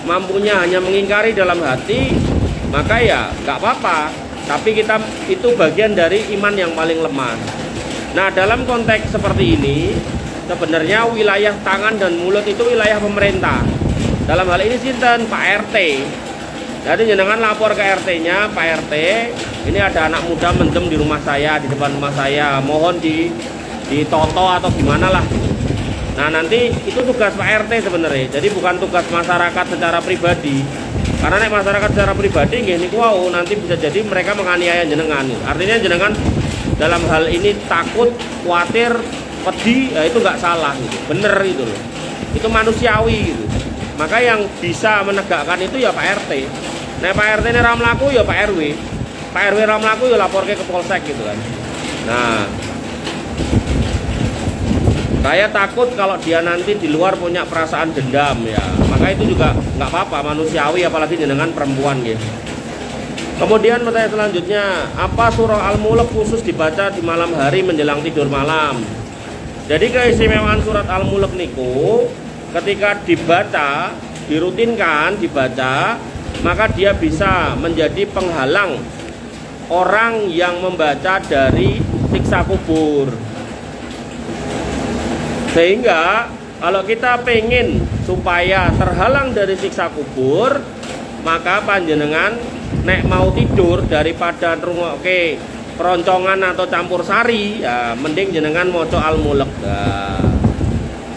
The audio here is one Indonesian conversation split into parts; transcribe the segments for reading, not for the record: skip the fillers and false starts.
mampunya hanya mengingkari dalam hati, maka ya nggak apa-apa. Tapi kita itu bagian dari iman yang paling lemah. Nah, dalam konteks seperti ini, sebenarnya wilayah tangan dan mulut itu wilayah pemerintah. Dalam hal ini sinten Pak RT. Jadi jenengan lapor ke RT-nya, Pak RT, ini ada anak muda mendem di rumah saya, di depan rumah saya, mohon ditoto atau gimana lah. Nah, nanti itu tugas Pak RT sebenarnya. Jadi bukan tugas masyarakat secara pribadi. Karena nek masyarakat secara pribadi nggih niku wau nanti bisa jadi mereka menganiaya jenengan. Artinya jenengan dalam hal ini takut, khawatir, pedih, ya itu nggak salah gitu. Bener itu loh. Itu manusiawi gitu. Maka yang bisa menegakkan itu ya Pak RT. Nek Pak RT ini ramlaku ya Pak RW. Pak RW ramlaku ya lapor ke Polsek gitu kan. Nah, saya takut kalau dia nanti di luar punya perasaan dendam ya. Maka itu juga nggak apa-apa, manusiawi, apalagi jenengan perempuan gitu. Kemudian pertanyaan selanjutnya, apa surah Al-Mulk khusus dibaca di malam hari menjelang tidur malam? Jadi keistimewaan surat Al-Mulk niku ketika dibaca, dirutinkan dibaca, maka dia bisa menjadi penghalang orang yang membaca dari siksa kubur. Sehingga kalau kita pengen supaya terhalang dari siksa kubur, maka panjenengan nek mau tidur daripada ngrungokke keroncongan atau campur sari, ya mending jenengan maca Al-Mulk. Nah,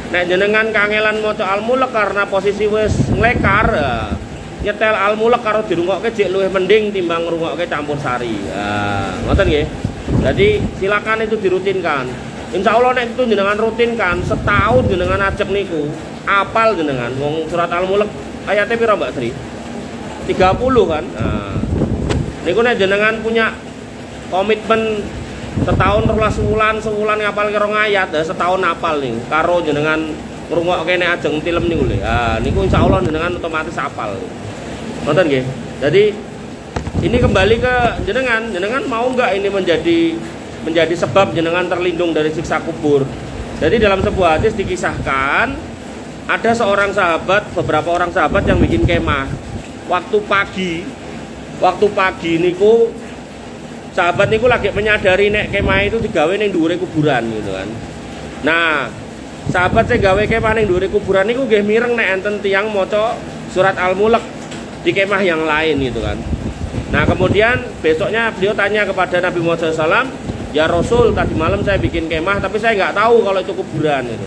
nek jenengan kangelan maca Al-Mulk karena posisi wis nglekar, ya, nyetel Al-Mulk karo dirungokke jek luwih mending timbang ngrungokke campur sari. Nah, ngoten nggih. Jadi silakan itu dirutinkan. Insya Allah nek itu jenengan rutinkan setahun jenengan ajeb niku apal jenengan wong surat Al-Mulk ayatnya pira Mbak Sri? 30 kan. Nah, niku nek jenengan punya komitmen setahun rolas sebulan ngapal ke 2 ayat, setahun apal nih karo jenengan ngrungokke nek ajeng film niku lho. Ah niku insya Allah jenengan otomatis apal. Nonton nggih. Jadi ini kembali ke jenengan mau nggak ini menjadi sebab jenengan terlindung dari siksa kubur. Jadi dalam sebuah hadis dikisahkan ada seorang sahabat, beberapa orang sahabat yang bikin kemah. Waktu pagi niku sahabat niku lagi menyadari nek kemah itu digawe ning dhuwure kuburan gitu kan. Nah, sahabat saya gawe kemah ning dhuwure kuburan niku nggih mireng nek enten tiyang maca surat Al-Mulk di kemah yang lain gitu kan. Nah, kemudian besoknya beliau tanya kepada Nabi Muhammad SAW, ya Rasul, tadi malam saya bikin kemah tapi saya nggak tahu kalau itu kuburan gitu.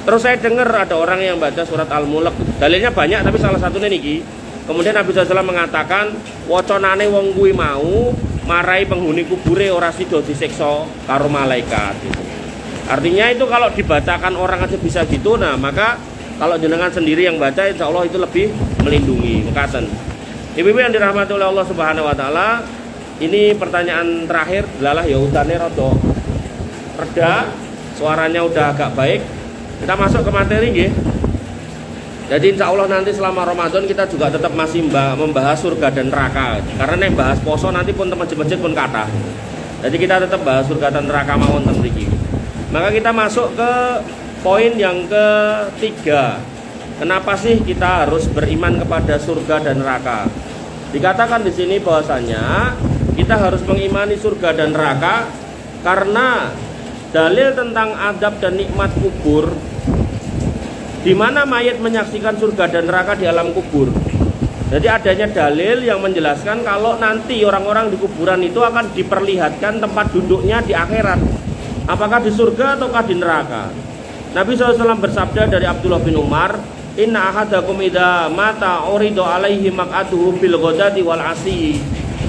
Terus saya dengar ada orang yang baca surat Al-Mulk. Dalilnya banyak tapi salah satunya niki. Kemudian Nabi SAW mengatakan, waconane wong kuwi mau marai penghuni kubure ora sida disiksa karo malaikat gitu. Artinya itu kalau dibacakan orang aja bisa gitu, nah maka kalau jenengan sendiri yang baca insya Allah itu lebih melindungi. Mekaten. Ibu-ibu yang dirahmati oleh Allah Subhanahu wa taala, ini pertanyaan terakhir adalah ya udane rada reda, suaranya udah agak baik. Kita masuk ke materi nggih. Jadi insya Allah nanti selama Ramadan kita juga tetap masih membahas surga dan neraka. Karena nek bahas poso nanti pun masjid pun kata. Jadi kita tetap bahas surga dan neraka mawon ten mriki. Maka kita masuk ke poin yang ketiga. Kenapa sih kita harus beriman kepada surga dan neraka? Dikatakan di sini bahwasanya kita harus mengimani surga dan neraka karena dalil tentang adab dan nikmat kubur, di mana mayat menyaksikan surga dan neraka di alam kubur. Jadi adanya dalil yang menjelaskan kalau nanti orang-orang di kuburan itu akan diperlihatkan tempat duduknya di akhirat, apakah di surga ataukah di neraka. Nabi SAW bersabda dari Abdullah bin Umar, inna ahadakum idza mata uridu alaihi maq'atuhu bil ghadati wal asyi.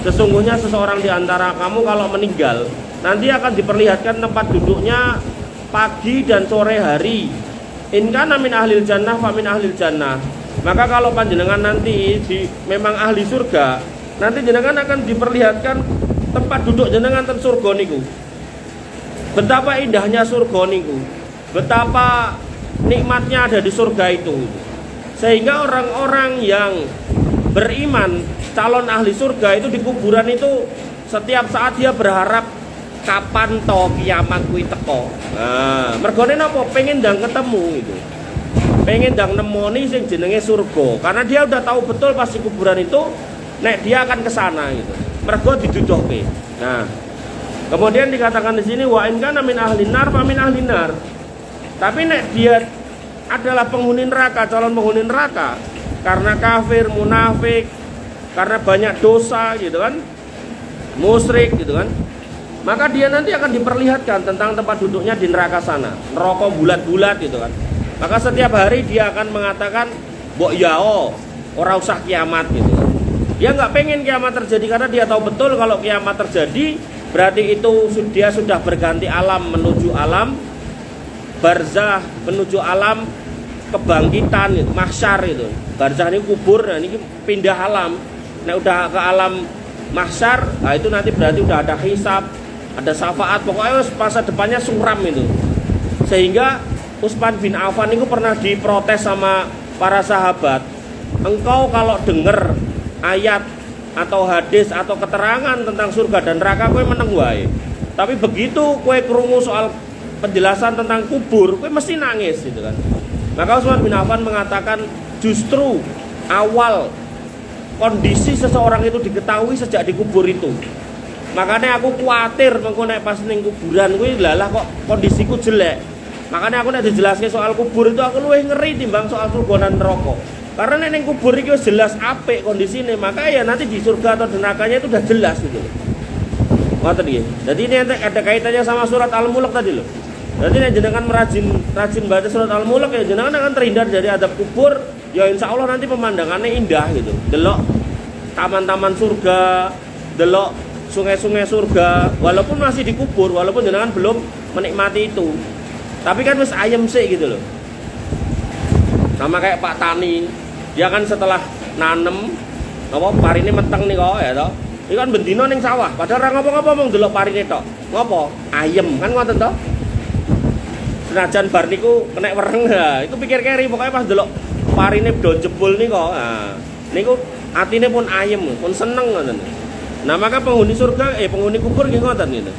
Sesungguhnya seseorang di antara kamu kalau meninggal nanti akan diperlihatkan tempat duduknya pagi dan sore hari. In kana min ahlil jannah fa min ahlil jannah. Maka kalau panjenengan nanti memang ahli surga, nanti jenengan akan diperlihatkan tempat duduk jenengan ten surga niku. Betapa indahnya surga niku. Betapa nikmatnya ada di surga itu. Sehingga orang-orang yang beriman calon ahli surga itu di kuburan itu setiap saat dia berharap kapan to kiamat kuwi teko. Nah, mergone napa? Pengen ndang ketemu itu. pengen ndang nemoni sing jenenge surga, karena dia udah tahu betul pasti kuburan itu nek dia akan ke sana gitu. Mergo diduduhke. Nah, kemudian dikatakan di sini wa in kana min ahlin nar fa min ahlin nar. Tapi nek dia adalah penghuni neraka, calon penghuni neraka, karena kafir, munafik, karena banyak dosa gitu kan, musyrik gitu kan, maka dia nanti akan diperlihatkan tentang tempat duduknya di neraka sana, neraka bulat-bulat gitu kan. Maka setiap hari dia akan mengatakan, "Mbok yao, ora usah kiamat" gitu. Dia nggak pengen kiamat terjadi karena dia tahu betul kalau kiamat terjadi berarti itu dia sudah berganti alam menuju alam barzah, menuju alam kebangkitan itu, mahsyar itu. Barzah ini kubur, nah ini pindah alam. Nah udah ke alam mahsyar, nah itu nanti berarti udah ada hisab, ada syafaat, pokoknya masa depannya suram itu. Sehingga Utsman bin Affan itu pernah diprotes sama para sahabat, engkau kalau dengar ayat atau hadis atau keterangan tentang surga dan neraka kowe meneng wae. Tapi begitu kowe krungu soal penjelasan tentang kubur, kowe mesti nangis gitu kan. Maka Utsman bin Affan mengatakan justru awal kondisi seseorang itu diketahui sejak dikubur itu. Makanya aku khawatir mengko nek pas ning kuburan kuwi lalah kok kondisiku jelek. Makanya aku nek dijelaske soal kubur itu aku luwih ngeri timbang soal surga dan neraka. Karena nek ning kubur iki wis jelas apik kondisine, maka ya nanti di surga atau di nerakanya itu udah jelas gitu. Ngoten nggih. Jadi ini ada kaitannya sama surat Al-Mulk tadi loh. Jadi nek jenengan rajin baca surat Al-Mulk ya jenengan akan terhindar dari adab kubur. Ya insya Allah nanti pemandangannya indah gitu. Delok taman-taman surga, delok sungai-sungai surga, walaupun masih dikubur, walaupun jenengan belum menikmati itu. Tapi kan wis ayem sih gitu loh. Sama kayak Pak Tani, dia kan setelah nanem apa parine meteng nih kok ya toh. Ini kan bendino ning sawah, padahal ora ngapa-ngapa mung delok parine tok. Ngopo? Ayem kan ngoten toh. Senajan bar niku kena wereng ya, itu pikir keri pokoknya pas delok parine do jebul nih kok. Nah, niku atine pun ayem, pun seneng ngoten. Nah, maka penghuni surga penghuni kubur nggih ngoten gitu.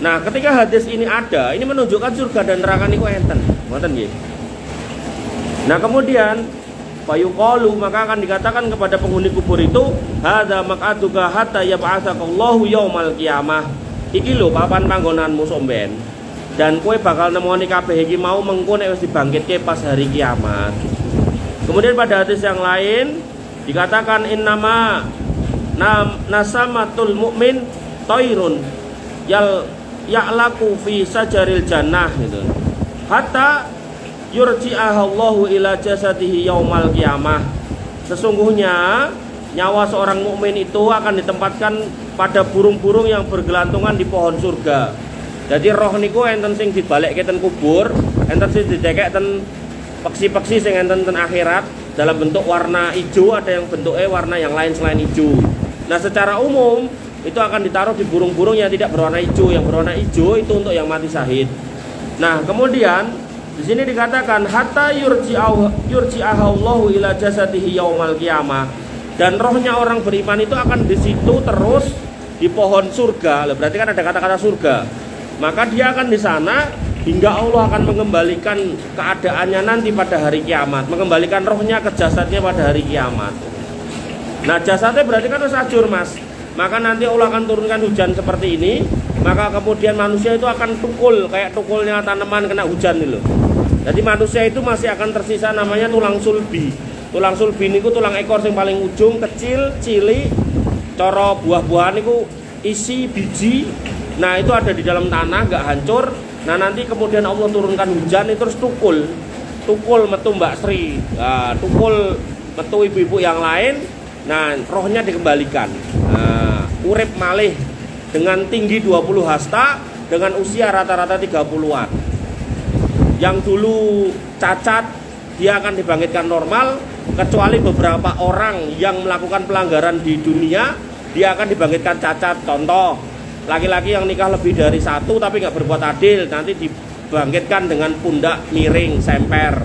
Nah, ketika hadis ini ada, ini menunjukkan surga dan neraka niku enten. Ngoten nggih. Nah, kemudian fayuqalu maka akan dikatakan kepada penghuni kubur itu, hadza maq'aduka hatta yab'atsakallahu yaumal qiyamah. Iki lho papan panggonanmu somben. Dan kue bakal nemoni kabeh iki mau mengko nek wis dibangkitke pas hari kiamat. Kemudian pada hadis yang lain dikatakan innama nasamatul mu'min tairun ya'laku fi sajaril jannah gitu. Hatta yurji'ahallahu ila jasadihi yaumal qiyamah. Sesungguhnya nyawa seorang mukmin itu akan ditempatkan pada burung-burung yang bergelantungan di pohon surga. Jadi roh niku enten sing dibalekke ten kubur, enten sing didekek ten peksi-peksi sing enten ten akhirat dalam bentuk warna hijau, ada yang bentuknya warna yang lain selain hijau. Nah, secara umum itu akan ditaruh di burung-burung yang tidak berwarna hijau. Yang berwarna hijau itu untuk yang mati syahid. Nah, kemudian di sini dikatakan hatta yurji'ahallahu ila jasadihi yaumal qiyamah. Dan rohnya orang beriman itu akan di situ terus di pohon surga. Berarti kan ada kata-kata surga. Maka dia akan di sana hingga Allah akan mengembalikan keadaannya nanti pada hari kiamat, mengembalikan rohnya ke jasadnya pada hari kiamat. Nah, jasadnya berarti kan harus hancur, Mas. Maka nanti Allah akan turunkan hujan seperti ini, maka kemudian manusia itu akan tukul kayak tukulnya tanaman kena hujan nih loh. Jadi manusia itu masih akan tersisa namanya tulang sulbi. Tulang sulbi niku tulang ekor yang paling ujung kecil, cilik, coro buah-buahan niku isi biji. Nah, itu ada di dalam tanah, gak hancur. Nah, nanti kemudian Allah turunkan hujan itu terus tukul metu Mbak Sri, nah, tukul metu ibu-ibu yang lain. Nah, rohnya dikembalikan. Nah, urip malih dengan tinggi 20 hasta dengan usia rata-rata 30-an. Yang dulu cacat dia akan dibangkitkan normal, kecuali beberapa orang yang melakukan pelanggaran di dunia dia akan dibangkitkan cacat. Contoh, laki-laki yang nikah lebih dari satu tapi nggak berbuat adil nanti dibangkitkan dengan pundak miring semper.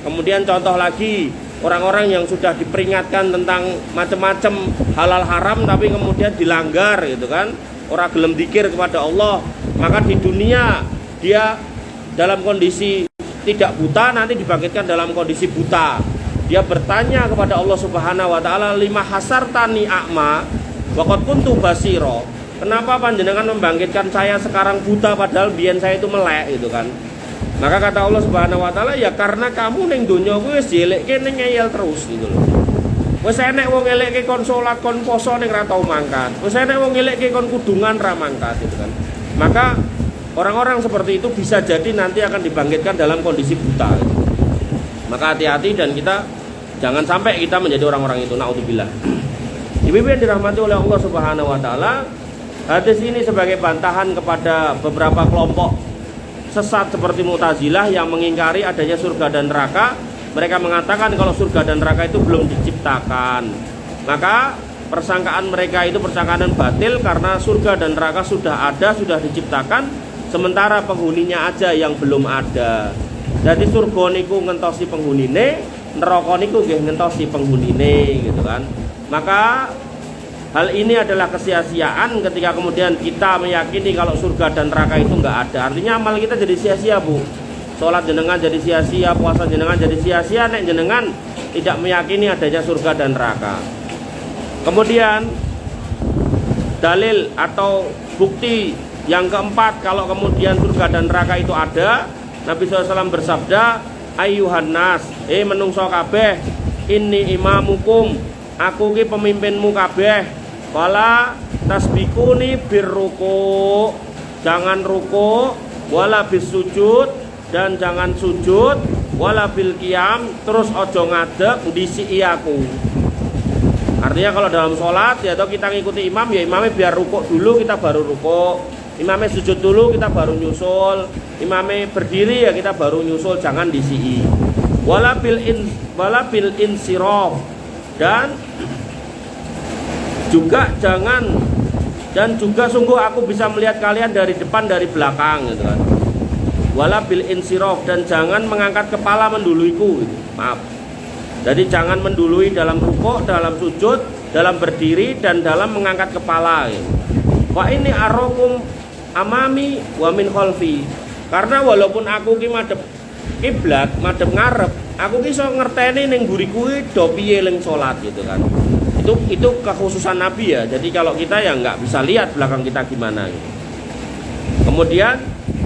Kemudian contoh lagi orang-orang yang sudah diperingatkan tentang macam-macam halal haram tapi kemudian dilanggar gitu kan, orang gelem dzikir kepada Allah, maka di dunia dia dalam kondisi tidak buta nanti dibangkitkan dalam kondisi buta. Dia bertanya kepada Allah Subhanahu wa taala, lima hasartani a'ma wa qad kuntu basira. Kenapa panjenengan membangkitkan saya sekarang buta padahal biyen saya itu melek gitu kan. Maka kata Allah Subhanahu wa taala, ya karena kamu ning donya kuwi wis dielekke ning ngeyel terus gitu loh. Wis enek wong elekke kon salat kon poso ning ra tau mangkat. Wis enek wong elekke kon kudungan ra mangkat gitu kan. Maka orang-orang seperti itu bisa jadi nanti akan dibangkitkan dalam kondisi buta. Maka hati-hati dan kita jangan sampai kita menjadi orang-orang itu. Naudzubillah. Ibu-ibu yang dirahmati oleh Allah Subhanahu wa taala, hadis ini sebagai bantahan kepada beberapa kelompok sesat seperti Mu'tazilah yang mengingkari adanya surga dan neraka. Mereka mengatakan kalau surga dan neraka itu belum diciptakan. Maka persangkaan mereka itu persangkaan batil karena surga dan neraka sudah ada, sudah diciptakan. Sementara penghuninya aja yang belum ada. Jadi surga niku ngentosi penghunine, neraka niku nggih ngentosi penghunine gitu kan. Maka hal ini adalah kesia-siaan ketika kemudian kita meyakini kalau surga dan neraka itu enggak ada. Artinya amal kita jadi sia-sia, Bu. Salat jenengan jadi sia-sia, puasa jenengan jadi sia-sia nek jenengan tidak meyakini adanya surga dan neraka. Kemudian dalil atau bukti yang keempat, kalau kemudian surga dan neraka itu ada, Nabi SAW bersabda, ayyuhan nas, menungso kabeh, inni imamukum, aku ki pemimpinmu kabeh, wala tasbikuni birruku, jangan ruku, wala bis sujud, dan jangan sujud, wala bil qiyam, terus ojo ngadeg ndisi aku. Artinya kalau dalam sholat ya, atau kita ngikuti imam ya, imamnya biar rukuk dulu kita baru rukuk, imamnya sujud dulu kita baru nyusul, imamnya berdiri ya kita baru nyusul, jangan disi. Wala bil insiraf, dan juga jangan, dan juga sungguh aku bisa melihat kalian dari depan dari belakang gitu kan. Wala bil insiraf, dan jangan mengangkat kepala menduluiku gitu. Maaf. Jadi jangan mendului dalam rukuk, dalam sujud, dalam berdiri, dan dalam mengangkat kepala gitu. Wa ini arokum amami wa min khalfi. Karena walaupun aku ki madhep kiblat, madhep ngarep, aku ki iso ngerteni ning mburi kuwi do piye ling salat gitu kan. Itu kekhususan Nabi ya. Jadi kalau kita ya nggak bisa lihat belakang kita gimana gitu. Kemudian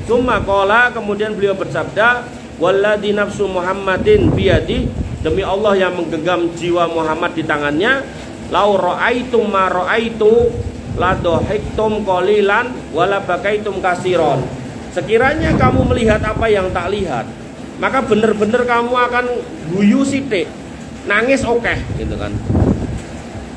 summa qala, kemudian beliau bersabda, walladzi nafsu Muhammadin biyadi, demi Allah yang menggenggam jiwa Muhammad di tangannya, lau ra'aitum ma ra'aitu la dhahiktum qalilan wala bakaitum kasiron. Sekiranya kamu melihat apa yang tak lihat, maka benar-benar kamu akan guyu sithik, nangis okeh gitu kan.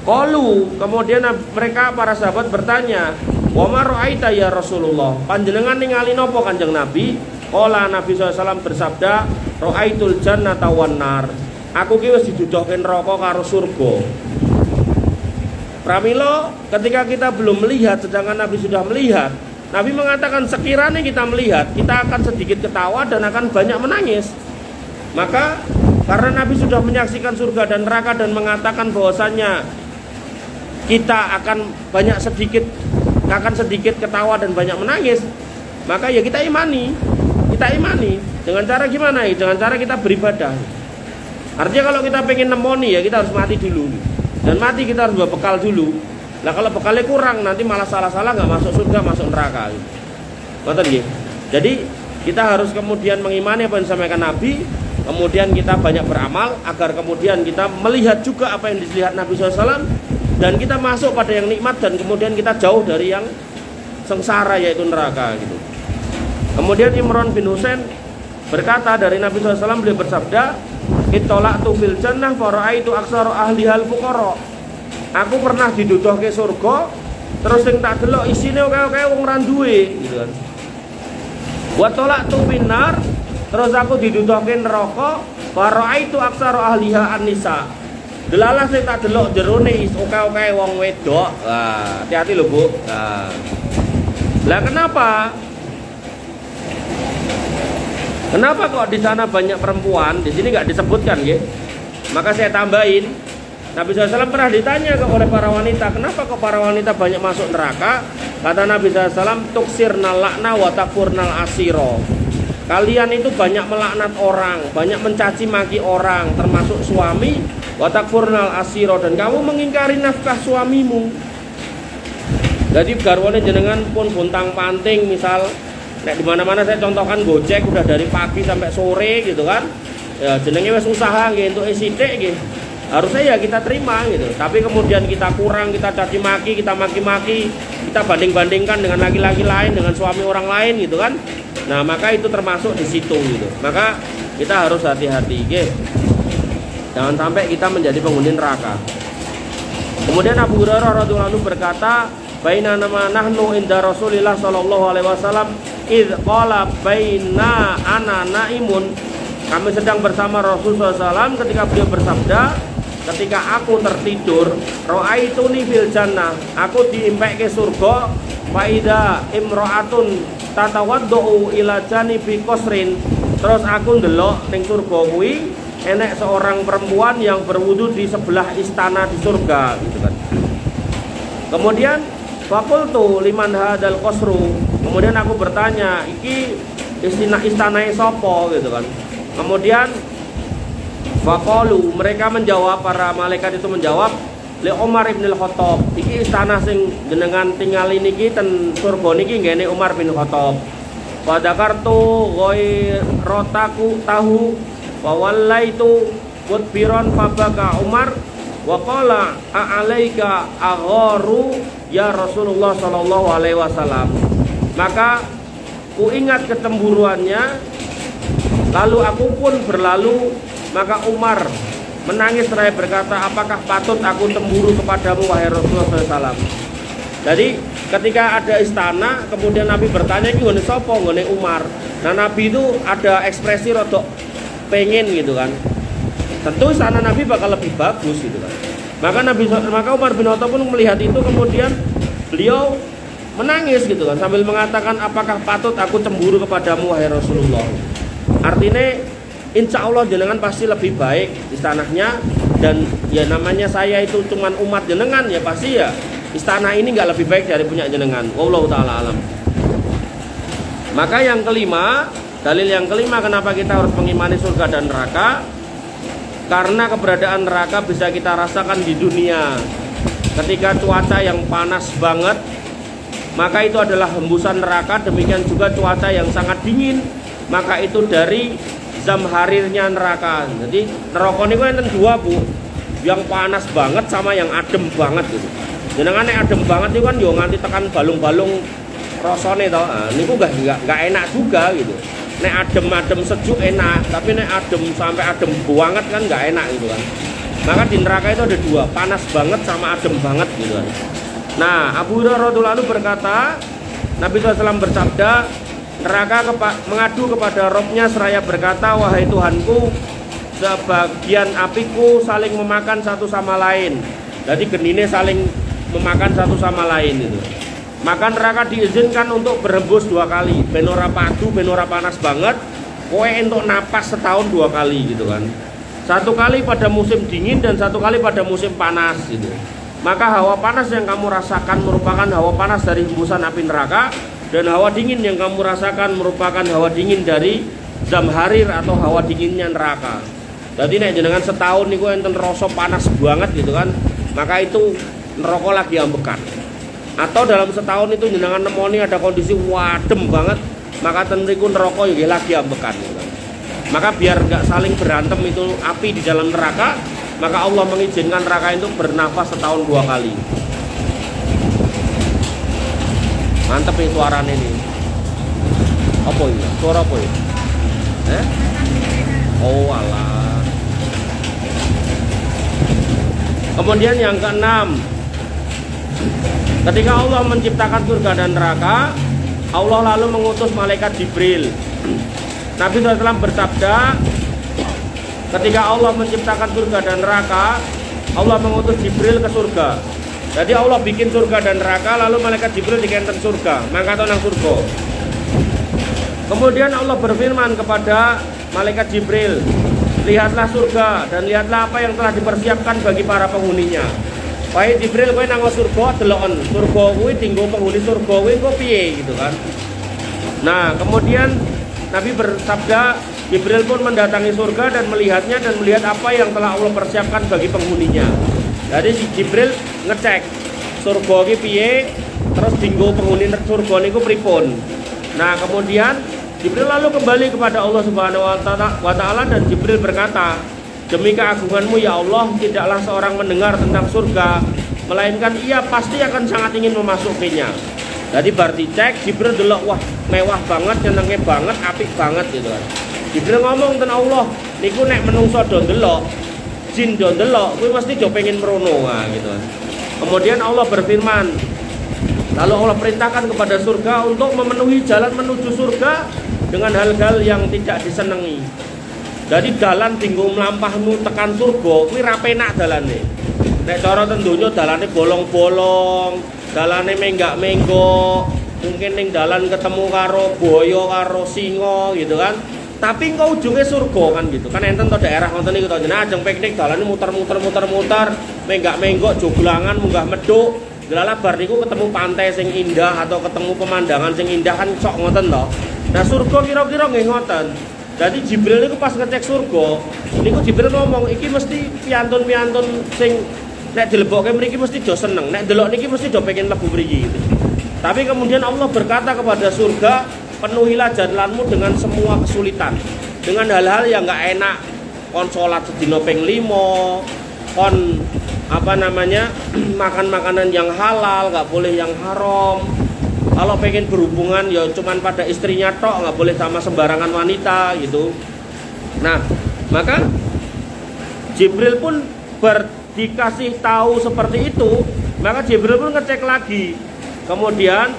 Qalu, kemudian mereka para sahabat bertanya, wa ma ra'aita ya Rasulullah, panjenengan ningali napa Kanjeng Nabi? Qala, Nabi SAW bersabda, ra'aitul jannata wan nar, aku ki wis diduduhke neraka karo surga. Pramila ketika kita belum melihat sedangkan Nabi sudah melihat, Nabi mengatakan sekiranya kita melihat, kita akan sedikit ketawa dan akan banyak menangis. Maka karena Nabi sudah menyaksikan surga dan neraka dan mengatakan bahwasannya kita akan sedikit ketawa dan banyak menangis, maka ya kita imani. Dengan cara gimana? Dengan cara kita beribadah. Artinya kalau kita pengen nemoni ya kita harus mati dulu. Dan mati kita harus bawa bekal dulu. Nah kalau bekalnya kurang nanti malah salah-salah nggak masuk surga, masuk neraka. Ngoten nggih. Jadi kita harus kemudian mengimani apa yang disampaikan Nabi, kemudian kita banyak beramal agar kemudian kita melihat juga apa yang dilihat Nabi SAW, dan kita masuk pada yang nikmat dan kemudian kita jauh dari yang sengsara yaitu neraka gitu. Kemudian Imran bin Husain berkata dari Nabi SAW, beliau bersabda, itola'tu fil jannah fara'aitu aksaru ahlihal fuqara. Aku pernah diduduhke surga, terus sing tak delok isine oke-oke wong ra duwe gitu kan. Wa tola'tu finnar, terus aku diduduhke neraka, fara'aitu aksaru ahliha an-nisa. Delalah sing tak delok jerone oke-oke wong wedok. Lah, hati-hati lho, Bu. Lah kenapa? Kenapa kok di sana banyak perempuan, di sini nggak disebutkan ya? Maka saya tambahin, Nabi SAW pernah ditanya oleh para wanita, kenapa kok para wanita banyak masuk neraka? Kata Nabi SAW, tuksirnal lakna wa takfurnal asiro. kalian itu banyak melaknat orang, banyak mencaci maki orang, termasuk suami, wa takfurnal asiro, dan kamu mengingkari nafkah suamimu. Jadi garwane jenengan pun bontang panting, misal nek di mana-mana saya contohkan Gojek udah dari pagi sampai sore gitu kan. Ya jenenge wis usaha nggih entuk sithik nggih. Harusnya ya kita terima gitu. Tapi kemudian kita kurang, kita caci maki, kita maki-maki, kita banding-bandingkan dengan laki-laki lain, dengan suami orang lain gitu kan. Nah, maka itu termasuk di situ gitu. Maka kita harus hati-hati, nggih. Jangan sampai kita menjadi penghuni neraka. Kemudian Abu Hurairah radhiyallahu anhu berkata, "Baina nama nahnu inda Rasulillah sallallahu alaihi wasallam id qala baina ana naimun." Kami sedang bersama Rasulullah SAW ketika beliau bersabda, ketika aku tertidur, ra'aituni fil jannah, aku diimpek ke surga, faida imra'atun tatawaddu ila janibi qasrin, terus aku ndelok ning surga kuwi enek seorang perempuan yang berwudu di sebelah istana di surga gitu kan. Kemudian faqultu liman hadal qasru, kemudian aku bertanya, iki istanae sapa gitu kan. Kemudian faqalu, mereka menjawab, para malaikat itu menjawab, li Umar bin Khattab, iki istana sing jenengan tinggal niki ten surga niki nggene Umar bin Khattab. Wa dzakartu ghairataku tahu wa wallaitu mudbiran fabaka Umar wa qala a'alaika agharu ya Rasulullah sallallahu alaihi wasallam. Maka ku ingat kecemburuannya, lalu aku pun berlalu. Maka Umar menangis seraya berkata, apakah patut aku cemburu kepadamu wahai Rasulullah SAW. Jadi ketika ada istana, kemudian Nabi bertanya, ini ngene sapa? Ngene Umar. Nah Nabi itu ada ekspresi rodok pengen gitu kan. Tentu istana Nabi bakal lebih bagus gitu kan. Maka Umar bin Khattab pun melihat itu, kemudian beliau menangis gitu kan, sambil mengatakan, apakah patut aku cemburu kepadamu wahai Rasulullah. Artinya insya Allah jenengan pasti lebih baik istanahnya, dan ya namanya saya itu cuman umat jenengan, ya pasti ya istana ini nggak lebih baik dari punya jenengan. Wallahu taala alam. Maka yang kelima, dalil yang kelima kenapa kita harus mengimani surga dan neraka, karena keberadaan neraka bisa kita rasakan di dunia. Ketika cuaca yang panas banget, maka itu adalah hembusan neraka. Demikian juga cuaca yang sangat dingin, maka itu dari zamharirnya neraka. Jadi neraka niku enten dua, Bu. Yang panas banget sama yang adem banget gitu. Jenengan nek adem banget itu kan yo nganti tekan balung-balung rasane to. Nah, niku enggak enak juga gitu. Nek adem-adem sejuk enak, tapi nek adem sampai adem banget kan enggak enak gitu kan. Maka di neraka itu ada dua, panas banget sama adem banget gitu kan. Nah, Abu Hurairah radhiyallahu anhu berkata, Nabi SAW bersabda, neraka mengadu kepada Robnya seraya berkata, wahai Tuhanku, sebagian apiku saling memakan satu sama lain. Jadi genine saling memakan satu sama lain itu. Maka neraka diizinkan untuk berembus dua kali. Benora padu, benora panas banget. Kowe untuk napas setahun dua kali gitu kan. Satu kali pada musim dingin dan satu kali pada musim panas gitu. Maka hawa panas yang kamu rasakan merupakan hawa panas dari hembusan api neraka, dan hawa dingin yang kamu rasakan merupakan hawa dingin dari zamharir atau hawa dinginnya neraka. Jadi nek jenengan setahun niku enten rasa panas banget gitu kan, maka itu neraka lagi ambekan. Atau dalam setahun itu jenengan nemoni ada kondisi wadem banget, maka tenriku neraka ya lagi ambekan gitu kan. Maka biar nggak saling berantem itu api di dalam neraka, maka Allah mengizinkan neraka itu bernafas setahun dua kali. Mantep nih suaranya ini. Apa ini? Suara apa ini? Oh alah. Kemudian yang keenam, ketika Allah menciptakan surga dan neraka, Allah lalu mengutus malaikat Jibril. Nabi SAW bersabda, ketika Allah menciptakan surga dan neraka, Allah mengutus Jibril ke surga. Jadi Allah bikin surga dan neraka, lalu malaikat Jibril dikenten surga, maka nang surga. Kemudian Allah berfirman kepada malaikat Jibril, lihatlah surga dan lihatlah apa yang telah dipersiapkan bagi para penghuninya. Wahai Jibril, kowe nang surga delokon, surga kuwi dinggo penghuni surga kuwi engko piye gitu kan. Nah, kemudian Nabi bersabda, Jibril pun mendatangi surga dan melihatnya dan melihat apa yang telah Allah persiapkan bagi penghuninya. Jadi si Jibril ngecek surga iki piye, terus dinggo penghuni surga niku pripun. Nah, kemudian Jibril lalu kembali kepada Allah Subhanahu wa taala dan Jibril berkata, "Demi keagunganmu ya Allah, tidaklah seorang mendengar tentang surga, melainkan ia pasti akan sangat ingin memasukinya." Jadi berarti cek Jibril delok, wah mewah banget, jenenge banget, apik banget gitu kan. Jibril ngomong tentang Allah, niku nek menungso do delok, jin do delok, kuwi mesti do pengen merono gitu kan. Kemudian Allah berfirman, lalu Allah perintahkan kepada surga untuk memenuhi jalan menuju surga dengan hal-hal yang tidak disenangi. Jadi dalan tinggal melampahmu tekan surga, kuwi ra penak dalane. Nek cara ten donya dalane bolong-bolong, dalane menggak-menggok, mungkin ning dalan ketemu karo boyo karo singa gitu kan. Tapi engko ujungnya surga kan gitu. Kan enten to daerah wonten niku to jenengan ajeng piknik dalane muter-muter, menggak-menggok joglangan munggah meduk. Delala bar niku ketemu pantai sing indah atau ketemu pemandangan sing indah kan sok ngoten to. Nah surga kira-kira nggih ngoten. Jadi Jibril niku pas ngecek surga, niku Jibril ngomong iki mesti piantun-piantun sing nek dilebokke mriki mesti do seneng, nek delok niki mesti do pengen mlebu mriki gitu. Tapi kemudian Allah berkata kepada surga, penuhilah jalanmu dengan semua kesulitan, dengan hal-hal yang enggak enak, kon salat sedina ping 5, kon makan makanan yang halal, enggak boleh yang haram. Kalau pengen berhubungan ya cuman pada istrinya tok, nggak boleh sama sembarangan wanita gitu. Nah, maka Jibril pun dikasih tahu seperti itu, maka Jibril pun ngecek lagi. Kemudian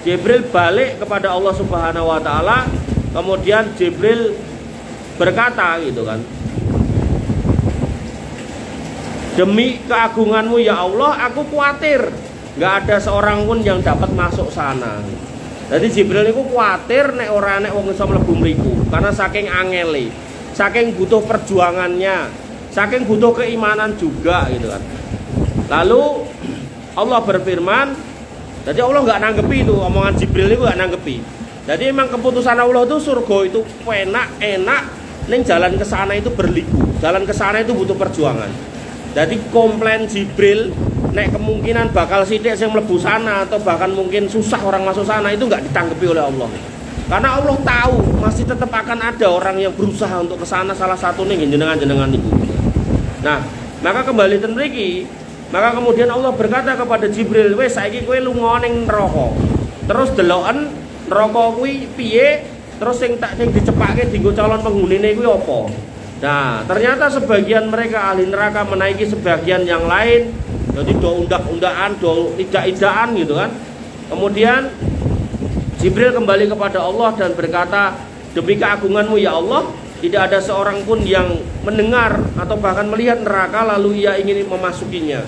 Jibril balik kepada Allah Subhanahu wa taala, kemudian Jibril berkata gitu kan. Demi keagunganmu ya Allah, aku khawatir nggak ada seorang pun yang dapat masuk sana. Jadi Jibril itu khawatir nek ora nek wong iso mlebu mriku karena saking angele, saking butuh perjuangannya, saking butuh keimanan juga gitu kan. Lalu Allah berfirman, jadi Allah nggak nanggepi itu omongan Jibril itu nggak nanggepi. Jadi emang keputusan Allah itu surga itu enak, ning jalan ke sana itu berliku, jalan ke sana itu butuh perjuangan. Jadi komplain Jibril nek kemungkinan bakal sithik sing mlebu sana atau bahkan mungkin susah orang masuk sana itu nggak ditanggapi oleh Allah. Karena Allah tahu masih tetap akan ada orang yang berusaha untuk ke sana, salah satunya jenengan-jenengan itu. Nah, maka kembali ten mriki, maka kemudian Allah berkata kepada Jibril, "Wes saiki kowe lunga ning neraka. Terus deloken neraka kuwi piye? Terus sing dicepake dienggo calon penghunine kuwi apa?" Nah, ternyata sebagian mereka ahli neraka menaiki sebagian yang lain. Jadi do undak-undakan, do idak-idakan gitu kan. Kemudian Jibril kembali kepada Allah dan berkata, "Demi keagunganmu ya Allah, tidak ada seorang pun yang mendengar atau bahkan melihat neraka lalu ia ingin memasukinya."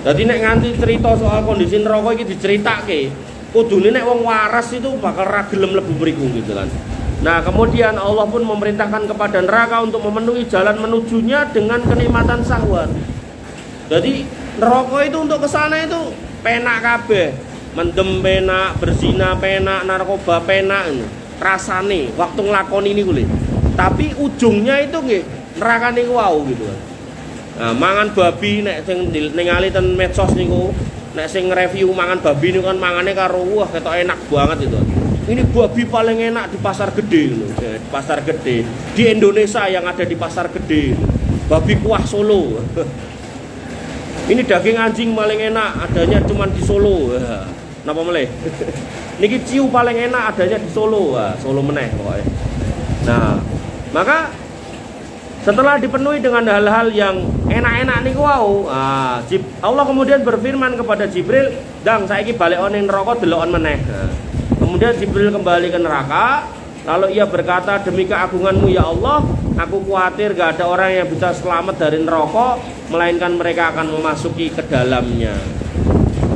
Jadi nek nganti cerita soal kondisi neraka iki diceritake, kudune nek wong waras itu bakal ra gelem mlebu mriku gitu kan. Nah, kemudian Allah pun memerintahkan kepada neraka untuk memenuhi jalan menujunya dengan kenikmatan syahwat. Jadi neraka itu untuk kesana itu penak kabeh, mendem penak, berzina penak, narkoba penak, rasane waktu nglakoni niku lho. Tapi ujungnya itu nggih neraka niku wau gitu. Nah, mangan babi nek sing ningali ten medsos niku, nek sing review mangan babi niku kan mangane karo wah ketok enak banget itu. Ini babi paling enak di pasar gede loh, di pasar gede di Indonesia yang ada di pasar gede, babi kuah Solo. Ini daging anjing paling enak adanya cuma di Solo. Napa meleh? Niki ciu paling enak adanya di Solo. Solo meneh pokoknya. Nah, maka setelah dipenuhi dengan hal-hal yang enak-enak niku wau, Allah kemudian berfirman kepada Jibril, "Dang, saiki balik ning neraka deloken meneh." Kemudian Jibril kembali ke neraka, lalu ia berkata, "Demi keagunganmu ya Allah, aku khawatir gak ada orang yang bisa selamat dari neraka, melainkan mereka akan memasuki ke dalamnya."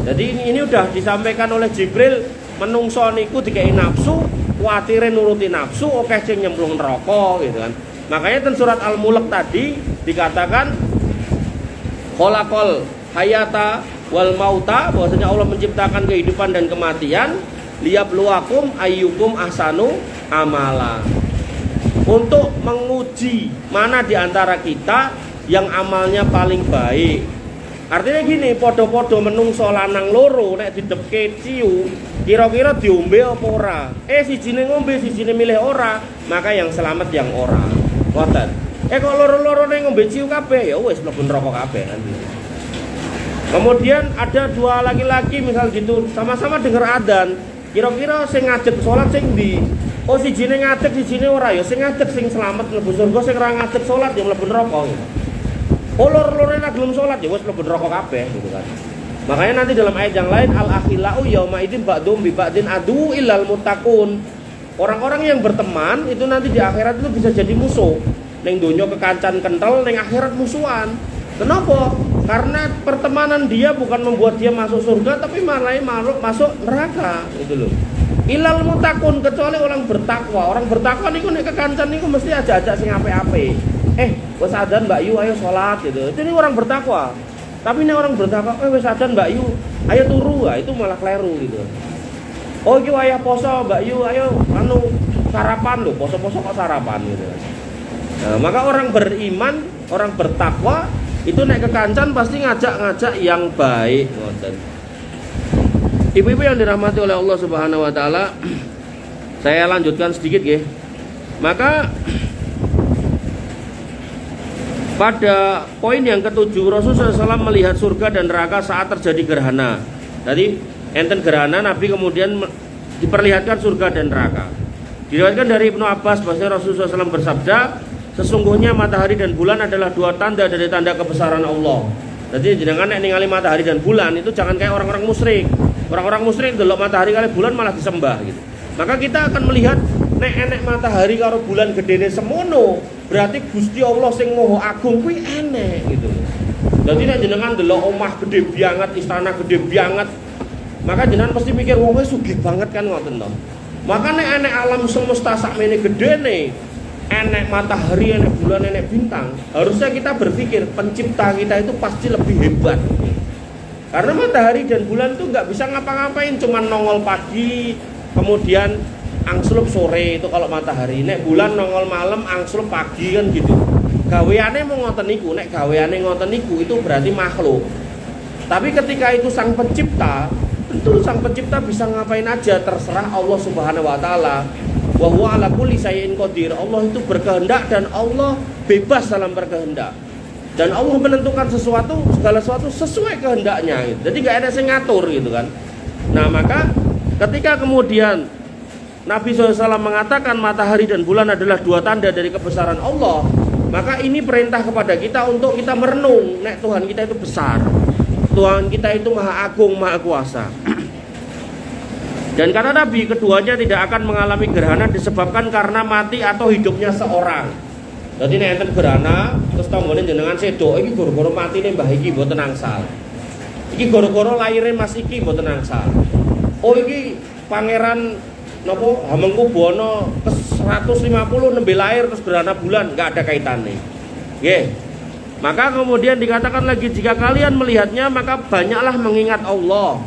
Jadi ini udah disampaikan oleh Jibril, menungso niku dikei nafsu, kuatire nuruti nafsu, oke sing nyemplung neraka gitu kan. Makanya di surat Al-Mulk tadi dikatakan khalaqal hayata wal mauta, bahwasanya Allah menciptakan kehidupan dan kematian. liyabluwakum ayyukum ahsanu amala. Untuk menguji mana di antara kita yang amalnya paling baik. Artinya gini, podo-podo menungso lanang loro nek didepke ciu, kira-kira diombe apa ora? Sijine ngombe, sijine milih ora, maka yang selamat yang ora. Ngoten. Kok loro-loro ning ngombe ciu kabeh, ya wis mlebu neraka kabeh nanti. Kemudian ada dua laki-laki misal gitu, sama-sama denger adzan. Kira-kira sing ngadeg salat sing ndi? Sijine ngadeg, sijine ora, ya sing ngadeg sing selamat mlebu surga, sing ora ngadeg salat ya mlebu neraka gitu. Loro-loro nek gelem salat ya wis mlebu neraka kabeh gitu kan. Makanya nanti dalam ayat yang lain al-akhilau yauma idzin ba'dhum bi ba'din adu illal muttaqun. Orang-orang yang berteman itu nanti di akhirat itu bisa jadi musuh. Ning donya kekancan kental, ning akhirat musuhan. Kenapa? Karena pertemanan dia bukan membuat dia masuk surga, tapi malah masuk neraka gitu loh. Ilal muttaqun, kecuali orang bertakwa. Orang bertakwa niku nek kekancan niku mesti ajak-ajak sing apik-apik. Wes adzan Mbak Yu, ayo sholat gitu. Itu ini orang bertakwa. Tapi ini orang bertakwa, wes adzan Mbak Yu, ayo turu, itu malah keliru gitu. Iki ayah poso Mbak Yu, ayo sarapan loh, poso-poso kok sarapan gitu. Nah, maka orang beriman, orang bertakwa itu naik ke kancan pasti ngajak-ngajak yang baik. Ibu-ibu yang dirahmati oleh Allah Subhanahu wa taala, saya lanjutkan sedikit nggih. Maka pada poin yang ketujuh, Rasulullah SAW melihat surga dan neraka saat terjadi gerhana. Tadi enten gerhana, Nabi kemudian diperlihatkan surga dan neraka. Diriwayatkan dari Ibnu Abbas bahwa Rasulullah SAW bersabda, sesungguhnya matahari dan bulan adalah dua tanda dari tanda kebesaran Allah. Jadi jangan nek ningali matahari dan bulan itu jangan kayak orang-orang musyrik. Orang-orang musyrik delok matahari kali bulan malah disembah gitu. Maka kita akan melihat nek enek matahari karo bulan gedene semono, berarti Gusti Allah sing Maha Agung kuwi enek gitu. Dadi nek jenengan delok omah gede banget, istana gede banget, maka jenengan pasti mikir wong wis sugih banget kan ngoten to. Maka nek enek alam semesta sakmene gedene, enek matahari, enek bulan, enek bintang, harusnya kita berpikir pencipta kita itu pasti lebih hebat. Karena matahari dan bulan itu nggak bisa ngapa-ngapain, cuman nongol pagi, kemudian angslup sore itu kalau matahari. Nek bulan nongol malam, angslup pagi kan gitu. Gaweane mau ngoten niku, nek gaweane ngoten niku itu berarti makhluk. Tapi ketika itu sang pencipta, tentu sang pencipta bisa ngapain aja, terserah Allah Subhanahu wa taala. Wa huwa ala kulli syai'in qadir. Allah itu berkehendak dan Allah bebas dalam berkehendak. Dan Allah menentukan sesuatu, segala sesuatu sesuai kehendaknya gitu. Jadi nggak ada yang ngatur gitu kan. Nah maka ketika kemudian Nabi SAW mengatakan matahari dan bulan adalah dua tanda dari kebesaran Allah, maka ini perintah kepada kita untuk kita merenung, nek Tuhan kita itu besar, Tuhan kita itu maha agung, maha kuasa. Dan karena Nabi keduanya tidak akan mengalami gerhana disebabkan karena mati atau hidupnya seorang. Jadi nek enten gerhana terus tanggane jenengan sedo, iki gara-gara matine mbah iki mboten angsal. Iki gara-gara laire Mas iki mboten angsal. Iki pangeran napa Hamengkubuwana ke 150 nembe lahir terus gerhana bulan, enggak ada kaitannya. Nggih. Maka kemudian dikatakan lagi jika kalian melihatnya maka banyaklah mengingat Allah.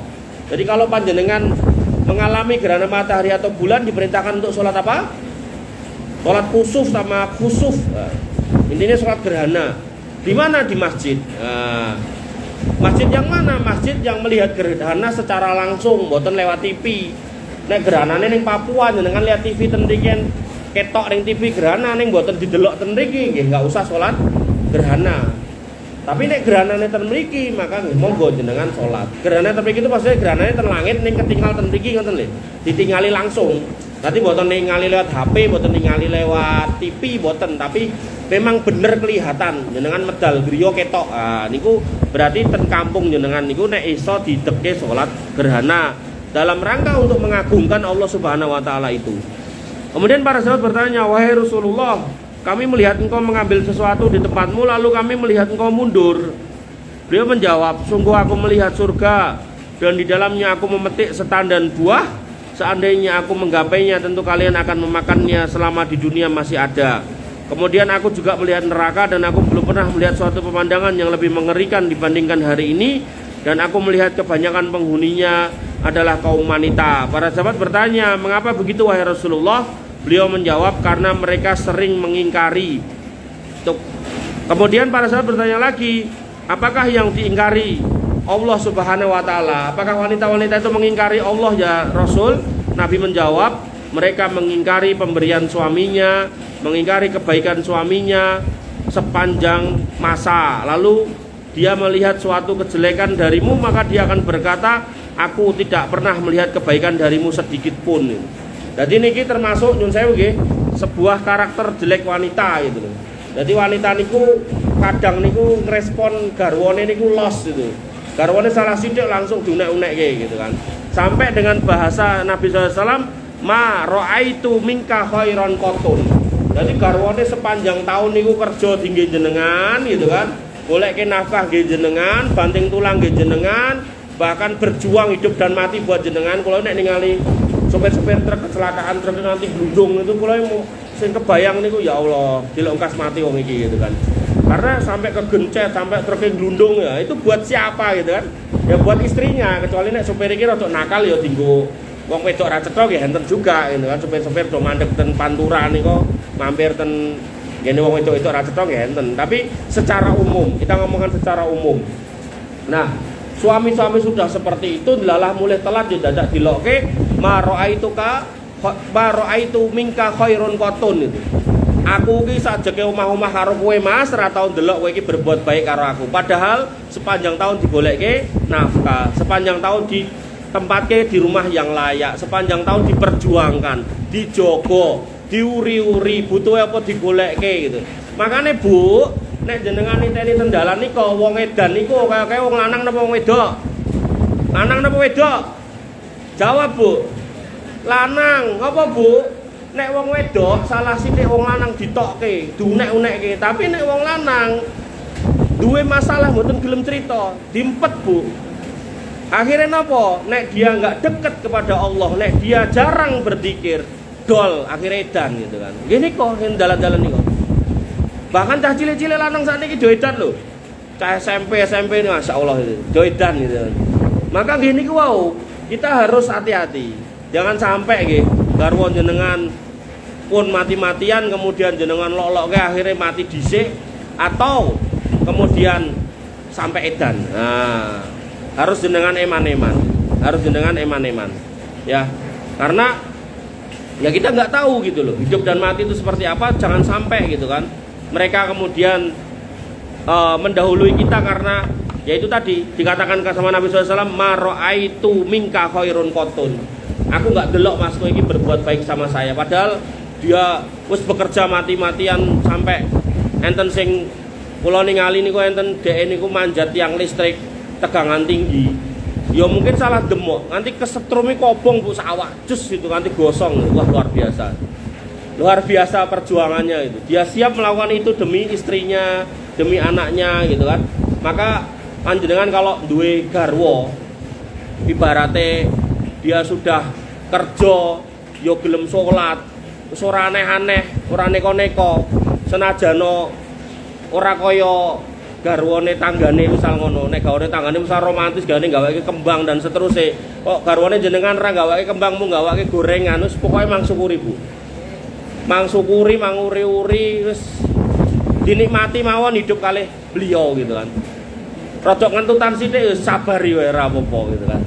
Jadi kalau panjenengan mengalami gerhana matahari atau bulan diperintahkan untuk sholat apa? Sholat kusuf sama khusuf. Nah, intinya sholat gerhana. Di mana? Di masjid. Nah, masjid yang mana? Masjid yang melihat gerhana secara langsung, mboten lewat TV. Nek gerhanane ning Papua jenengan lihat TV ten mriki ketok ning TV gerhana ning mboten didelok ten mriki nggih enggak usah sholat gerhana. Tapi nek gerhanane ten mriki maka nggih monggo jenengan sholat. Gerhana ten mriki itu maksudnya gerhanane ten langit ning ketinggal ten mriki ngoten lho. Ditingali langsung. Nanti mboten ningali lewat HP, mboten ningali lewat TV, mboten, tapi memang bener kelihatan jenengan medal griya ketok. Ah niku berarti ten kampung jenengan niku nek iso didepke salat gerhana dalam rangka untuk mengagungkan Allah Subhanahu wa taala itu. Kemudian para sahabat bertanya, "Wahai Rasulullah, kami melihat engkau mengambil sesuatu di tempatmu lalu kami melihat engkau mundur." Beliau menjawab, "Sungguh aku melihat surga dan di dalamnya aku memetik setandan buah. Seandainya aku menggapainya tentu kalian akan memakannya selama di dunia masih ada. Kemudian aku juga melihat neraka dan aku belum pernah melihat suatu pemandangan yang lebih mengerikan dibandingkan hari ini. dan aku melihat kebanyakan penghuninya adalah kaum wanita. Para sahabat bertanya, mengapa begitu wahai Rasulullah? Beliau menjawab, karena mereka sering mengingkari. Kemudian para sahabat bertanya lagi, apakah yang diingkari? Allah Subhanahu wa Ta'ala. Apakah wanita-wanita itu mengingkari Allah ya Rasul? Nabi menjawab, mereka mengingkari pemberian suaminya, mengingkari kebaikan suaminya sepanjang masa. Lalu dia melihat suatu kejelekan darimu, maka dia akan berkata, aku tidak pernah melihat kebaikan darimu sedikit pun. Jadi niki termasuk nyun sewu nggih, sebuah karakter jelek wanita gitu. Jadi wanita niku kadang niku ngerespon garwane niku los gitu. Garwane salah sithik langsung diunek-unekke gitu kan. Sampai dengan bahasa Nabi SAW, ma ra'aitu minka khairan qatun. Jadi garwane sepanjang tahun niku kerja tinggi jenengan gitu kan. Goleke nafkah nggih jenengan, banting tulang nggih jenengan, bahkan berjuang hidup dan mati buat jenengan. Kalau nek ningali sopir-sopir truk kecelakaan truk nanti glundung itu kalau mau sing kebayang niku ya Allah, dilongkas mati wong iki gitu kan. Karena sampai kegencet, sampai truknya glundung ya, itu buat siapa gitu kan? Ya buat istrinya, kecuali nek sopir iki rada nakal ya dinggo wong wedok ra cetha nggih enten juga gitu kan. Sopir-sopir do mandek ten Pantura niku mampir ten ngene wong wedok itu ra cetha nggih enten. Tapi secara umum, kita ngomongkan secara umum. Nah, suami-suami sudah seperti itu dilalah mulai telat yo dadak dilokke ma ra'aitu minka khairun qatun itu. Aku ki sajeke omah-omah karo kowe Mas, ora tau ndelok kowe iki berbuat baik karo aku. Padahal sepanjang tahun digoleke nafkah, sepanjang tahun ditempatke di rumah yang layak, sepanjang tahun diperjuangkan, dijogo, diuri-uri, butuh apa digolekke gitu. Makane Bu, nek jenengan niteni tendalan nika wong edan niku kaya wong lanang napa wong wedok? Lanang napa wedok? Jawab Bu. Lanang, apa Bu? Nek wong wedok salah sithik wong lanang ditokke, diunek-unekke. Tapi nek wong lanang duwe masalah mboten gelem cerita, diempet Bu. Akhirnya napa? Nek dia enggak dekat kepada Allah, nek dia jarang berzikir, dol akhirnya edan gitu kan. Gini kok dalan-dalan niku. Bahkan cah cilik-cilik lanang sakniki do edan lho. Cah SMP ini masyaallah itu, do edan gitu. Maka gini ku wow, kita harus hati-hati. Jangan sampai nggih garwa jenengan pun mati-matian kemudian jenengan lok-lokke akhirnya mati dhisik atau kemudian sampai edan. Nah, harus jenengan eman-eman. Harus jenengan eman-eman. Ya. Karena ya kita nggak tahu gitu loh. Hidup dan mati itu seperti apa, jangan sampai gitu kan. Mereka kemudian mendahului kita karena yaitu tadi dikatakan sama Nabi SAW, ma ra'aitu minka khairun qatun. Aku nggak delok Mas kowe iki berbuat baik sama saya, padahal dia wis bekerja mati-matian sampai enten sing kula ningali niku enten dhek niku manjat tiang listrik tegangan tinggi. Ya mungkin salah demok, nanti kesetrumi kobong Bu sawak jus itu nanti gosong. Wah, luar biasa. Luar biasa perjuangannya itu. Dia siap melakukan itu demi istrinya, demi anaknya gitu kan. Maka panjenengan kalau duwe garwa ibarate dia sudah kerja yo gelem salat, wis ora aneh-aneh, ora neko-neko, senajano ora kaya garwane tanggane misal ngono. Nek garwane tanggane misal romantis gane gaweke kembang dan seterusnya. Kok garwane jenengan ra gaweke kembang mung gaweke gorengan, wis pokoke mang syukuri Bu. Mang syukuri, mang uri-uri wis dinikmati mawon hidup kalih beliau gitu kan. Rodok ngentutan sithik sabar wae ora apa-apa gitu kan.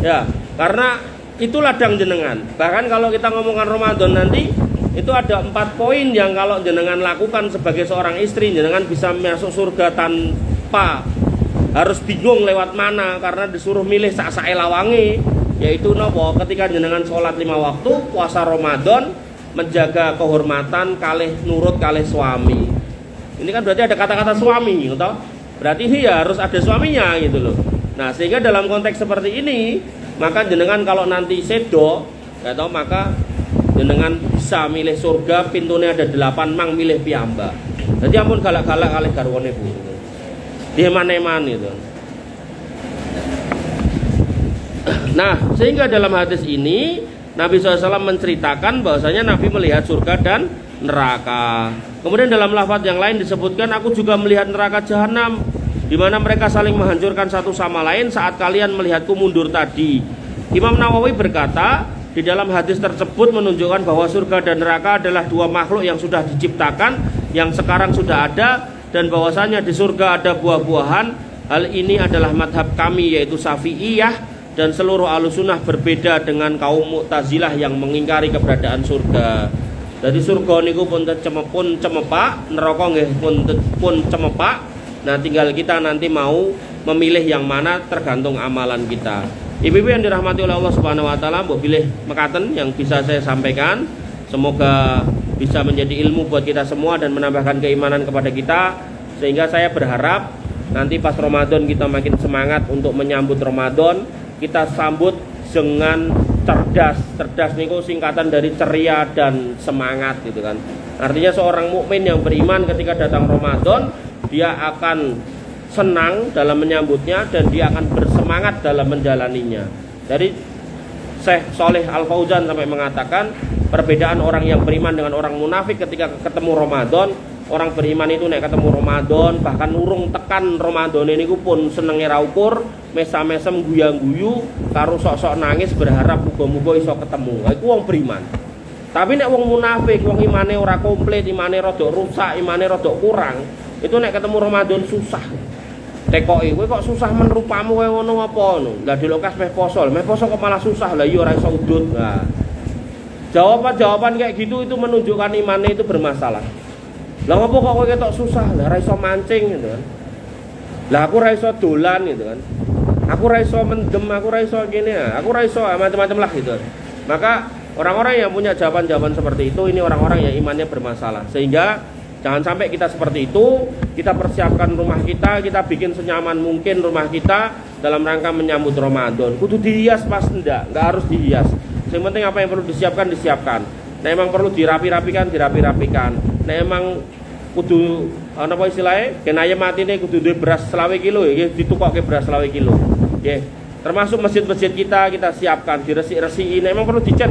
Ya, karena itu ladang jenengan. Bahkan kalau kita ngomongkan Ramadan nanti, itu ada 4 poin yang kalau jenengan lakukan sebagai seorang istri, jenengan bisa masuk surga tanpa harus bingung lewat mana, karena disuruh milih sak-sak lawange. Yaitu nopo, ketika jenengan sholat 5 waktu, puasa Ramadan, menjaga kehormatan kalih nurut kalih suami. Ini kan berarti ada kata-kata suami gitu. Berarti dia harus ada suaminya gitu loh. Nah, sehingga dalam konteks seperti ini, maka jenengan kalau nanti sedo, ya tahu, maka jenengan bisa milih surga, pintunya ada 8, mang milih piyambak. Jadi ampun galak-galak kalih garwane Bu. Dieman-eman itu. Nah, sehingga dalam hadis ini Nabi SAW menceritakan bahwasanya Nabi melihat surga dan neraka. Kemudian dalam lafaz yang lain disebutkan, aku juga melihat neraka jahanam. di mana mereka saling menghancurkan satu sama lain saat kalian melihatku mundur tadi. Imam Nawawi berkata, di dalam hadis tersebut menunjukkan bahwa surga dan neraka adalah dua makhluk yang sudah diciptakan, yang sekarang sudah ada, dan bahwasanya di surga ada buah-buahan. Hal ini adalah madhab kami, yaitu Syafi'iyah, dan seluruh Ahlussunnah berbeda dengan kaum Mu'tazilah yang mengingkari keberadaan surga. Jadi surga niku pun cemepak, neraka nggih pun cemepak. Nah, tinggal kita nanti mau memilih yang mana tergantung amalan kita. Ibu-ibu yang dirahmati oleh Allah Subhanahu wa taala, mbok pilih mekaten yang bisa saya sampaikan. Semoga bisa menjadi ilmu buat kita semua dan menambahkan keimanan kepada kita, sehingga saya berharap nanti pas Ramadan kita makin semangat untuk menyambut Ramadan. Kita sambut dengan cerdas. Cerdas niku singkatan dari ceria dan semangat gitu kan. Artinya seorang mukmin yang beriman ketika datang Ramadan, dia akan senang dalam menyambutnya dan dia akan bersemangat dalam menjalaninya. Jadi Syekh Shalih Al Fauzan sampai mengatakan perbedaan orang yang beriman dengan orang munafik ketika ketemu Ramadan. Orang beriman itu nek ketemu Ramadan, bahkan urung tekan Ramadan ini pun senenge ra ukur, mesam-mesem guyang-guyu, karo sok-sok nangis berharap muga-muga iso ketemu. Iku wong beriman. Tapi nek wong munafik, wong imane ora komplit, imane rada rusak, imane rada kurang, itu nek ketemu Ramadan susah. Tekoki, kowe kok susah men rupamu kowe ngono apa ngono. Lah dilokas meh poso kok malah susah. Lah iya ora iso udut. Nah, jawaban-jawaban kayak gitu itu menunjukkan imannya itu bermasalah. Lah ngopo kok kowe ketok susah? Lah ora iso mancing gitu kan. Lah aku ora iso dolan gitu kan. Aku ora iso mendem, aku ora iso gini, aku ora iso macam-macam lah gitu. Maka orang-orang yang punya jawaban-jawaban seperti itu, ini orang-orang yang imannya bermasalah. Sehingga jangan sampai kita seperti itu. Kita persiapkan rumah kita bikin senyaman mungkin rumah kita dalam rangka menyambut Ramadan. Kudu dihias pas enggak harus dihias. Yang penting apa yang perlu disiapkan. Nah, emang perlu dirapi-rapikan. Nah, emang kudu ana apa istilahnya? Kena ayam matine kudu duwe beras 20 kilo nggih, ditukokke beras 20 kilo. Nggih. Termasuk masjid-masjid kita siapkan, diresik-resiki. Nah, emang perlu dicek.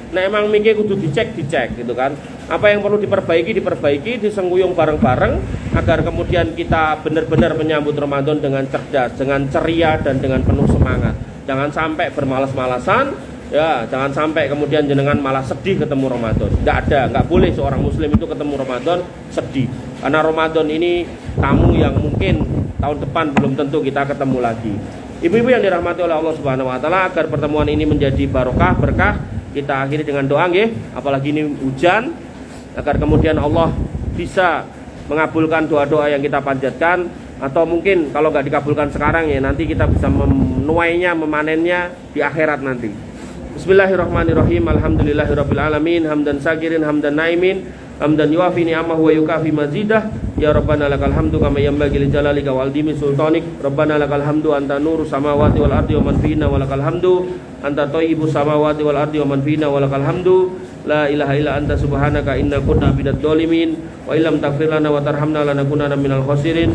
Nah, emang mingke kudu dicek gitu kan. Apa yang perlu diperbaiki, disengguyung bareng-bareng agar kemudian kita benar-benar menyambut Ramadan dengan cerdas, dengan ceria dan dengan penuh semangat. Jangan sampai bermalas-malasan. Ya, jangan sampai kemudian jenengan malah sedih ketemu Ramadan. Nggak boleh seorang muslim itu ketemu Ramadan sedih. Karena Ramadan ini tamu yang mungkin tahun depan belum tentu kita ketemu lagi. Ibu-ibu yang dirahmati oleh Allah Subhanahu wa taala, agar pertemuan ini menjadi barokah, berkah, kita akhiri dengan doa nggih, apalagi ini hujan, agar kemudian Allah bisa mengabulkan doa-doa yang kita panjatkan, atau mungkin kalau nggak dikabulkan sekarang ya nanti kita bisa menuainya, memanennya di akhirat nanti. Bismillahirrahmanirrahim. Alhamdulillahirabbil alamin, hamdan sakirin, hamdan naimin, hamdan yuafi ni'amahu wa yukafi mazidah. Ya Rabbana lakal hamdu kama yanbaghi li jalalika wa aldimi sultanik. Rabbana lakal hamdu anta nuru samawati wal ardi wa man fihinna wa lakal hamdu anta thayyibus samawati wal ardi wa man fihinna wa lakal hamdu. La ilaha illa anta subhanaka inna kunna minadh dhalimin wa illam taghfir lana wa tarhamna lanakunanna minal khasirin.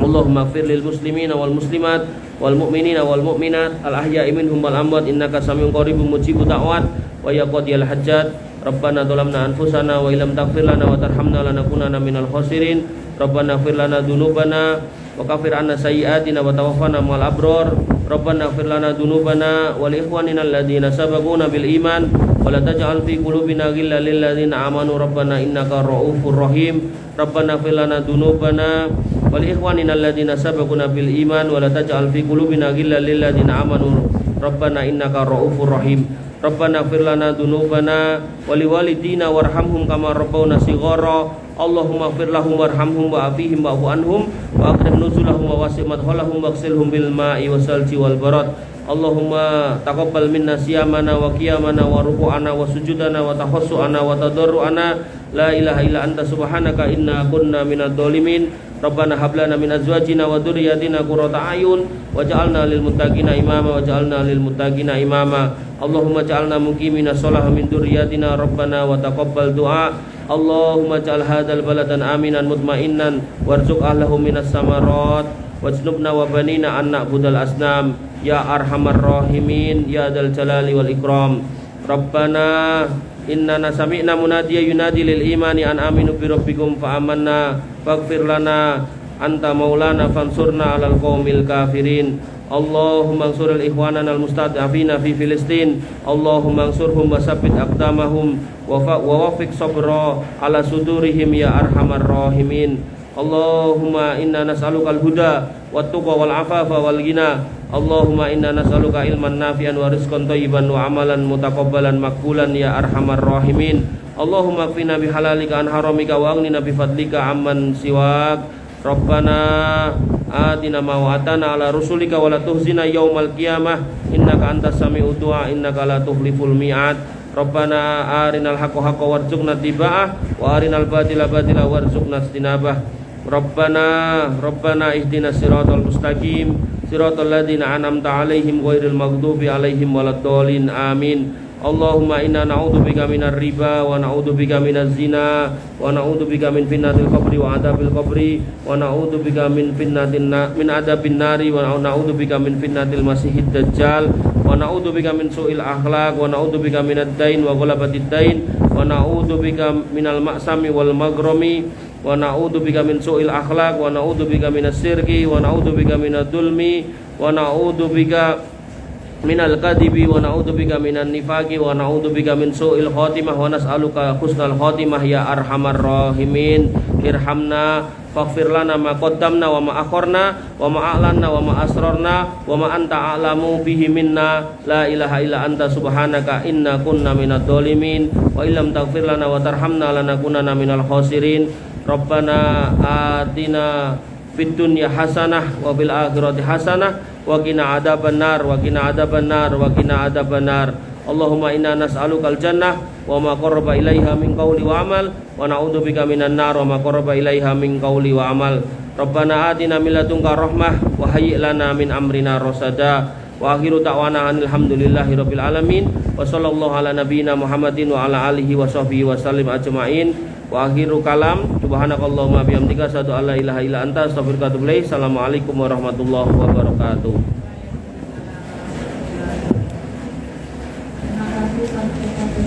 Allahumma ighfir lil muslimina wal muslimat wal mu'minina wal mu'minat al ahya'i minhum wal amwat innaka samiun qaribun mujibud da'wat wa ya qadiyal hajjat. Rabbana dzalamna anfusana wa illam taghfir lana wa tarhamna lanakunanna minal khasirin. Rabbana ighfir lana dzunubana wa kaffir 'anna sayyi'atina wa tawaffana ma'al abrar. Rabbana ighfir lana dzunubana wa li ikhwanina alladziina sabaquna bil iman wa la taj'al fi qulubina ghillan lil ladziina amanu rabbana innaka ra'ufur rahim. Rabbana ighfir lana dzunubana wa li ikhwanina alladziina sabaquna bil iman wa la taj'al fi qulubina ghillan lil ladziina amanu rabbana innaka ra'ufur rahim. Rabbana ighfir lana dzunubana wa liwalidina warhamhum kama rabbawna shighara. Allahumma ighfir lahum warhamhum wa'afihim wa'fu anhum wa akrim nuzulahum wa wasi' madkhalahum waghsilhum bil ma'i wasalji wal barad. Allahumma taqabbal minna siyamana wa qiyamana wa ruku'ana wa sujudana wa tahassu'ana wa tadarru'ana. La ilaha illa anta subhanaka inna kunna minadh dhalimin. Rabbana hab lana min azwajina wa dzurriyyatina qurrata a'yun waj'alna lil muttaqina imama waj'alna lil muttaqina imama. Allahumma ja'alna muqimina shalah min dzurriyyatina rabbana wa taqabbal du'a. Allahumma ja'al hadzal baladan aminan mutma'innan warzuq ahlahu minas samarat wajnubna wa banina an na'budal asnam ya arhamar rahimin ya dzal jalali wal ikram. Rabbana innana sami'na munadiyan yunadi lil imani an aminu bi rabbikum fa amanna faghfir lana anta maulana fansurna 'alal qaumil kafirin. Allahumma ansuril ikhwanana al-mustad'afina fi Filistin. Allahumma ansurhum wa sabbit aqdamahum wa waffiq sabra ala sudurihim ya arhamar rahimin. Allahumma inna nas'aluka al-huda wat tuqa wal afafa wal ghina. Allahumma inna nas'aluka ilman nafi'an wa rizqan thayyiban wa amalan mutaqabbalan maqbulan ya arhamar rahimin. Allahumma qina bihalalika an haramika wa aghnina bi fadlika amman siwak. Rabbana atina ma wa'atana ala rusulika wa la tuhzina yaumal qiyamah innaka antas sami'ud du'a innaka la tukhliful mi'ad. Rabbana arinal haqqa haqqan warzuqna tiba'ah wa arinal batila batila warzuqna istinabah. Rabbana ihdinas siratal mustaqim siratal ladzina an'amta 'alaihim ghairil maghdubi 'alaihim waladdallin amin. Allahumma inna na'udzubika minar riba wa na'udzubika minaz zina wa na'udzubika min fitnatil qabri wa adzabil qabri wa na'udzubika min adzabin nari wa na'udzubika min fitnatil masiihid dajjal wa na'udzubika min su'il akhlaq wa na'udzubika minad dain wa ghalabatid dain wa na'udzubika minal ma'sami wal maghrami wa na'udzubika min su'il akhlaq wa na'udzubika minas sirki wa na'udzubika minad dulmi wa na'udzubika minal kadhibi wa na'udzubika minan nifaqi wa na'udzubika min su'il khatimah wa nas'aluka husnal khatimah ya arhamar rahimin. Irhamna faghfir lana ma qaddamna wa ma akharna wa ma a'lanna wa ma asrarna wa ma anta a'lamu bihi minna la ilaha illa anta subhanaka inna kunna minadh dhalimin wa illam taghfir lana wa tarhamna lanakunanna minal khasirin. Rabbana atina fid dunya hasanah wa fil akhirati hasanah wa qina adzabannar wa qina adzabannar wa qina adzabannar. Allahumma inna nas'alukal jannah wa ma qarraba ilaiha min qawli wa amal wa na'udzubika minan nar wa ma qarraba ilaiha min qawli wa amal. Rabbana atina min ladunka rahmah wa hayyi' lana min amrina rasada. Wa akhiru da'wana alhamdulillahi rabbil alamin wa sallallahu ala nabiyyina Muhammadin wa ala alihi wa sahbihi wa sallim ajma'in. Wa akhiru kalam subhanakallahumma bihamdika asyhadu an la ilaha illa anta astaghfiruka wa atubu ilaik. Assalamualaikum warahmatullahi wabarakatuh. Terima kasih.